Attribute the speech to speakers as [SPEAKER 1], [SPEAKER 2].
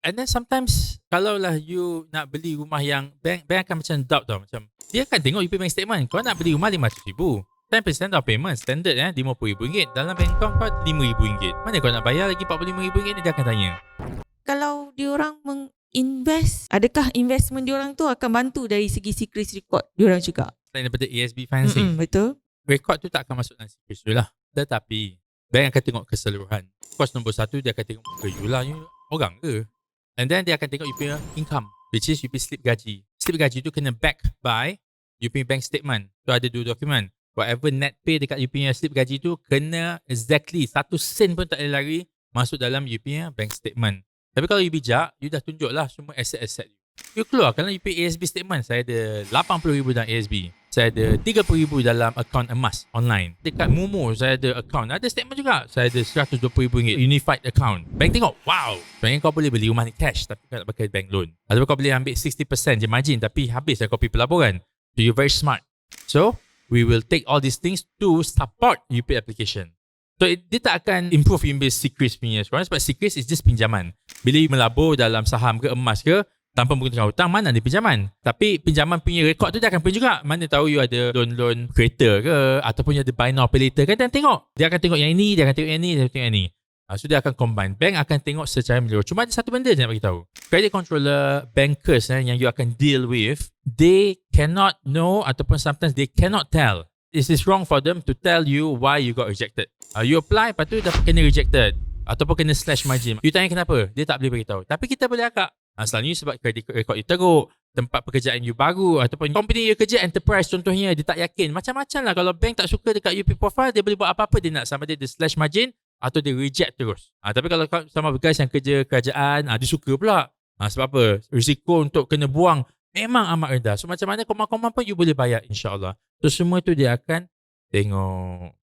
[SPEAKER 1] And then sometimes kalau lah you nak beli rumah yang bank akan macam doubt tau. Macam dia akan tengok you punya bank statement. Kau nak beli rumah RM500,000. 10% down payment standard RM50,000. Dalam bank kau RM5,000. Mana kau nak bayar lagi RM45,000 ni, dia akan tanya.
[SPEAKER 2] Kalau diorang menginvest, adakah investment diorang tu akan bantu dari segi secret record diorang juga?
[SPEAKER 1] Selain daripada ASB financing,
[SPEAKER 2] Betul.
[SPEAKER 1] rekod tu tak akan masuk dalam secret tu lah. Tetapi bank akan tengok keseluruhan. Of course nombor satu dia akan tengok muka you lah, you orang ke. And then dia akan tengok you punya income, which is you punya slip gaji. Slip gaji tu kena back by you punya bank statement. Tu ada 2 dokumen. Whatever net pay dekat you punya slip gaji tu kena exactly 1 sen pun tak boleh lari masuk dalam you punya bank statement. Tapi kalau you bijak, you dah tunjuk lah semua aset-aset you. You keluarkanlah you punya ASB statement. Saya ada RM80,000 dalam ASB. Saya ada RM30,000 dalam akaun emas online. Dekat Momo saya ada akaun, ada statement juga. Saya ada RM120,000 unified account. Bank tengok, wow, sebenarnya kau boleh beli rumah ni cash tapi kau nak pakai bank loan. Ataupun kau boleh ambil 60% je margin tapi habis dah kau pergi pelaburan. So you're very smart. So we will take all these things to support UP application. So dia tak akan improve you punya secret punya sekarang, sebab secret is just pinjaman. Bila you melabur dalam saham ke emas ke tanpa menggunakan hutang, mana ada pinjaman. Tapi pinjaman punya rekod tu dia akan print juga. Mana tahu you ada loan kereta ke, ataupun you ada buy now pay later kan, dia tengok. Dia akan tengok yang ini, dia akan tengok yang ini, dia akan tengok yang ini. So dia akan combine. Bank akan tengok secara menyeluruh. Cuma ada satu benda je nak bagi tahu. Credit controller, bankers yang you akan deal with, they cannot know ataupun sometimes they cannot tell. It is wrong for them to tell you why you got rejected. You apply, lepas tu dah kena rejected. Ataupun kena slash margin. You tanya kenapa? Dia tak boleh beritahu. Tapi kita boleh agak. Selalunya sebab credit record you teruk, tempat pekerjaan you baru, ataupun company you kerja enterprise contohnya, dia tak yakin. Macam-macam lah. Kalau bank tak suka dekat UP profile, dia boleh buat apa-apa dia nak. Sama dia slash margin atau dia reject terus. Tapi kalau sama guys yang kerja kerajaan, dia suka pula. Sebab apa? Risiko untuk kena buang memang amat rendah. So macam mana komand-komand pun you boleh bayar insyaAllah. So semua tu dia akan tengok.